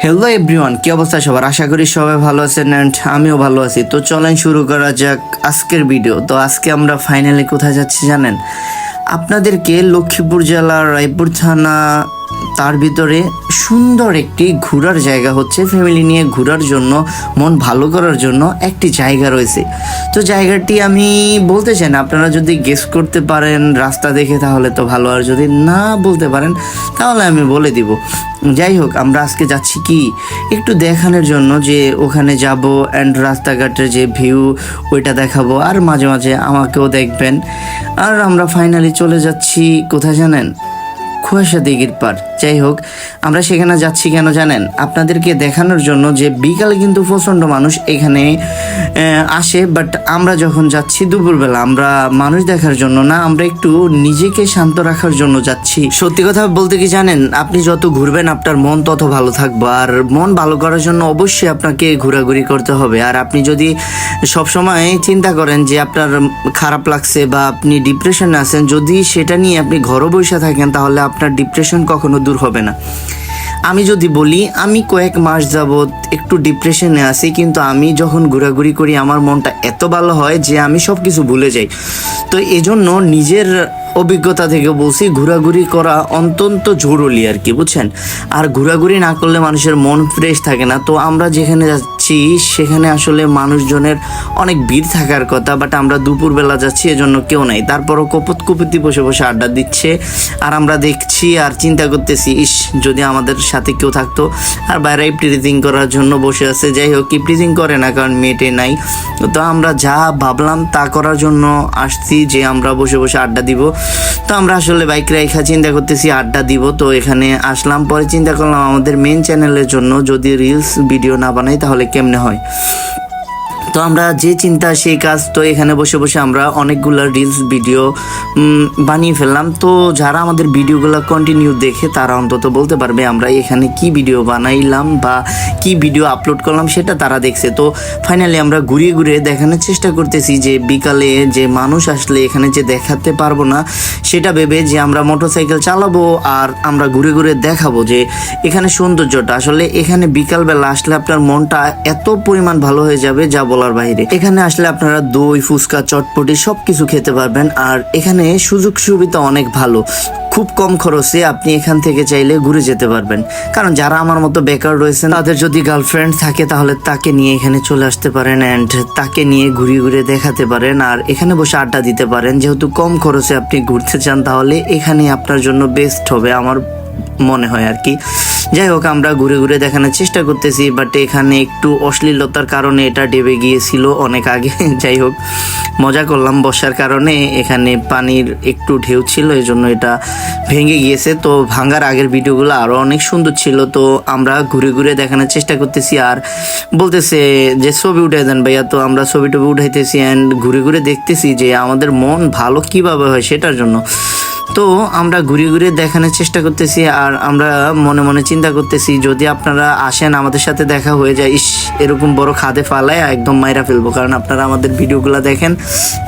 Hello everyone, কি অবস্থা সবার? আশা করি সবাই ভালো আছেন অ্যান্ড আমিও ভালো আছি। তো চলেন শুরু করা যাক আজকের ভিডিও। তো আজকে আমরা ফাইনালি কোথায় যাচ্ছি জানেন? আপনাদেরকে লক্ষ্মীপুর জেলার রায়পুর থানা, তার ভিতরে সুন্দর একটি ঘোরার জায়গা হচ্ছে, ফ্যামিলি নিয়ে ঘোরার জন্য, মন ভালো করার জন্য একটি জায়গা রয়েছে। তো জায়গাটি আমি বলতে চাই না, আপনারা যদি গেস করতে পারেন রাস্তা দেখে তাহলে তো ভালো, আর যদি না বলতে পারেন তাহলে আমি বলে দিব। যাই হোক, আমরা আজকে যাচ্ছি কি একটু দেখানোর জন্য যে ওখানে যাব অ্যান্ড রাস্তাঘাটের যে ভিউ ওইটা দেখাবো, আর মাঝে মাঝে আমাকেও দেখবেন। আর আমরা ফাইনালি চলে যাচ্ছি কোথায় জানেন? কুয়াশা দিঘির পার। যাই হোক, আমরা সেখানে যাচ্ছি কেন জানেন? আপনাদেরকে দেখানোর জন্য যে বিকালে কিন্তু প্রচণ্ড মানুষ এখানে আসে, বাট আমরা যখন যাচ্ছি দুপুরবেলা, আমরা মানুষ দেখার জন্য না, আমরা একটু নিজেকে শান্ত রাখার জন্য যাচ্ছি। সত্যি কথা বলতে কি জানেন, আপনি যত ঘুরবেন আপনার মন তত ভালো থাকবে, আর মন ভালো করার জন্য অবশ্যই আপনাকে ঘোরাঘুরি করতে হবে। আর আপনি যদি সবসময় চিন্তা করেন যে আপনার খারাপ লাগছে বা আপনি ডিপ্রেশনে আছেন, যদি সেটা নিয়ে আপনি ঘরে বসে থাকেন তাহলে আপনার ডিপ্রেশন কখনো দূর হবে না। আমি যদি বলি, আমি কয়েক মাস যাবৎ একটু ডিপ্রেশনে আছি, কিন্তু আমি যখন ঘোরাঘুরি করি আমার মনটা এত ভালো হয় যে আমি সব কিছু ভুলে যাই। তো এজন্য নিজের অভিজ্ঞতা থেকে বলছি, ঘোরাঘুরি করা অত্যন্ত জরুরি আর কি, বুঝছেন? আর ঘোরাঘুরি না করলে মানুষের মন ফ্রেশ থাকে না। তো আমরা যেখানে যাচ্ছি সেখানে আসলে মানুষজনের অনেক ভিড় থাকার কথা, বাট আমরা দুপুরবেলা যাচ্ছি, এজন্য কেউ নাই। তারপরও কপতি বসে বসে আড্ডা দিচ্ছে, আর আমরা দেখছি আর চিন্তা করতেছি, ইস যদি আমাদের সাথে কেউ থাকতো। আর বাইরে প্রিজিং করার জন্য বসে আছে। যাই হোক, কি প্রিজিং করে না, কারণ মেটে নাই। তো আমরা যা ভাবলাম তা করার জন্য আসছি, যে আমরা বসে বসে আড্ডা দিব। তো আমরা আসলে বাইক রাইখা চিন্তা করতেছি আড্ডা দিব। তো এখানে আসলাম, পরে চিন্তা করলাম আমাদের মেন চ্যানেলের জন্য যদি রিলস ভিডিও না বানাই তাহলে কেমনে হয়। তো আমরা যে চিন্তা সেই কাজ। তো এখানে বসে বসে আমরা অনেকগুলো রিলস ভিডিও বানিয়ে ফেললাম। তো যারা আমাদের ভিডিওগুলো কন্টিনিউ দেখে তারা অন্তত বলতে পারবে আমরা এখানে কি ভিডিও বানাইলাম বা কি ভিডিও আপলোড করলাম, সেটা তারা দেখছে। তো ফাইনালি আমরা ঘুরিয়ে ঘুরিয়ে দেখানোর চেষ্টা করতেছি যে বিকালে যে মানুষ আসলে এখানে যে দেখাতে পারবো না, সেটা ভেবে যে আমরা মোটরসাইকেল চালাবো আর আমরা ঘুরে ঘুরে দেখাবো যে এখানে সৌন্দর্যটা। আসলে এখানে বিকালবেলা আসলে আপনার মনটা এত পরিমাণ ভালো হয়ে যাবে যা বলার বাইরে। এখানে আসলে আপনারা দই, ফুচকা, চটপটি সবকিছু খেতে পারবেন। আর এখানে সুযোগ সুবিধা অনেক ভালো, খুব কম খরচে আপনি এখান থেকে চাইলে ঘুরে যেতে পারবেন। কারণ যারা আমার মতো বেকার রয়েছেন, তাদের যদি গার্লফ্রেন্ড থাকে তাহলে তাকে নিয়ে এখানে চলে আসতে পারেন অ্যান্ড তাকে নিয়ে ঘুরে ঘুরে দেখাতে পারেন, আর এখানে বসে আড্ডা দিতে পারেন। যেহেতু কম খরচে আপনি ঘুরতে চান তাহলে এখানে আপনার জন্য বেস্ট হবে আমার মনে হয় আর কি। যাই হোক, আমরা ঘুরে ঘুরে দেখানোর চেষ্টা করতেছি, বাট এখানে একটু অশ্লীলতার কারণে এটা ডেবে গিয়েছিল অনেক আগে। যাই হোক, মজা করলাম বর্ষার কারণে, এখানে পানির একটু ঢেউ ছিল, এই জন্য এটা ভেঙে গিয়েছে। তো ভাঙার আগের ভিডিওগুলো আরও অনেক সুন্দর ছিল। তো আমরা ঘুরে ঘুরে দেখানোর চেষ্টা করতেছি, আর বলতেছে যে ছবি উঠাই দেন ভাইয়া। তো আমরা ছবি টবি উঠাইতেছি অ্যান্ড ঘুরে ঘুরে দেখতেছি যে আমাদের মন ভালো কিভাবে হয় সেটার জন্য। তো আমরা ঘুরে ঘুরে দেখানোর চেষ্টা করতেছি, আর আমরা মনে মনে চিন্তা করতেছি যদি আপনারা আসেন আমাদের সাথে দেখা হয়ে যায়, ইস এরকম বড় খাদে ফালায় একদম মাইরা ফেলবো। কারণ আপনারা আমাদের ভিডিওগুলো দেখেন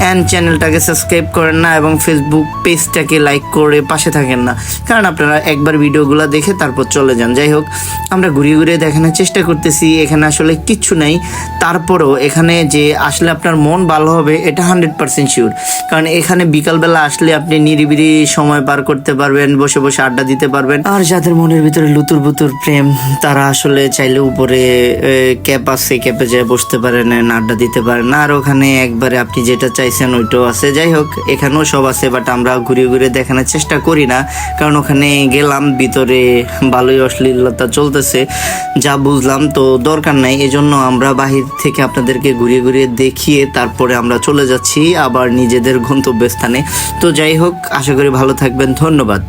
অ্যান্ড চ্যানেলটাকে সাবস্ক্রাইব করেন না এবং ফেসবুক পেজটাকে লাইক করে পাশে থাকেন না, কারণ আপনারা একবার ভিডিওগুলো দেখে তারপর চলে যান। যাই হোক, আমরা ঘুরে ঘুরে দেখানোর চেষ্টা করতেছি। এখানে আসলে কিচ্ছু নেই, তারপরেও এখানে যে আসলে আপনার মন ভালো হবে এটা 100% শিওর। কারণ এখানে বিকালবেলা আসলে আপনি নিরিবিলি সময় পার করতে পারবেন, বসে বসে আড্ডা দিতে পারবেন। আর যাদের মনের ভিতরে লুতুর বুতুর প্রেম, তারা আসলে চাইলে উপরে ক্যাপ আছে, ক্যাপে যেয়ে বসতে পারেন, আড্ডা দিতে পারেন। আর ওখানে একবারে আপনি যেটা চাইছেন ওইটাও আছে। যাই হোক, এখানেও সব আছে, বাট আমরা ঘুরে ঘুরে দেখানোর চেষ্টা করি না, কারণ ওখানে গেলাম ভিতরে ভালোই অশ্লীলতা চলতেছে যা বুঝলাম। তো দরকার নাই, এজন্য আমরা বাহির থেকে আপনাদেরকে ঘুরিয়ে ঘুরিয়ে দেখিয়ে তারপরে আমরা চলে যাচ্ছি আবার নিজেদের গন্তব্যস্থানে। তো যাই হোক, আশা করি ভালো থাকবেন। ধন্যবাদ।